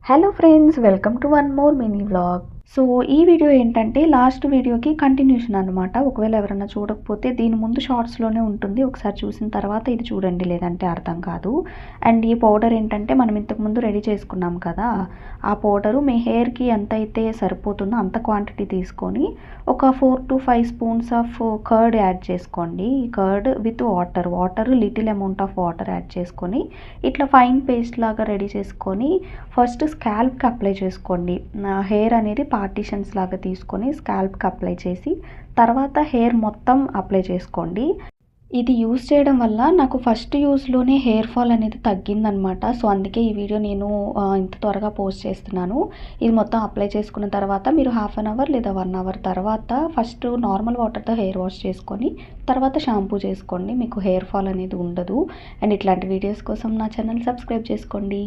Hello friends, welcome to one more mini vlog. So ఈ video ఏంటంటే last వీడియోకి continuation అనమాట. ఒకవేళ ఎవరైనా చూడకపోతే దీని ముందు షార్ట్స్లోనే ఉంటుంది, ఒకసారి చూసిన తర్వాత ఇది చూడండి, లేదంటే అర్థం కాదు. అండ్ ఈ పౌడర్ ఏంటంటే మనం ఇంతకుముందు రెడీ చేసుకున్నాం కదా, ఆ పౌడరు మీ హెయిర్కి ఎంత అయితే సరిపోతుందో అంత క్వాంటిటీ తీసుకొని ఒక 4 to 5 spoons of curd add చేసుకోండి. Curd with water little amount of water add చేసుకొని ఇట్లా ఫైన్ పేస్ట్ లాగా రెడీ చేసుకొని ఫస్ట్ స్కాల్ప్కి అప్లై చేసుకోండి. హెయిర్ అనేది పార్టీషన్స్ లాగా తీసుకొని స్కాల్ప్కి అప్లై చేసి తర్వాత హెయిర్ మొత్తం అప్లై చేసుకోండి. ఇది యూస్ చేయడం వల్ల నాకు ఫస్ట్ యూస్లోనే హెయిర్ ఫాల్ అనేది తగ్గిందనమాట. సో అందుకే ఈ వీడియో నేను ఇంత త్వరగా పోస్ట్ చేస్తున్నాను. ఇది మొత్తం అప్లై చేసుకున్న తర్వాత మీరు హాఫ్ అన్ అవర్ లేదా 1 అవర్ తర్వాత ఫస్ట్ నార్మల్ వాటర్తో హెయిర్ వాష్ చేసుకొని తర్వాత షాంపూ చేసుకోండి. మీకు హెయిర్ ఫాల్ అనేది ఉండదు. అండ్ ఇట్లాంటి వీడియోస్ కోసం నా ఛానల్ సబ్స్క్రైబ్ చేసుకోండి.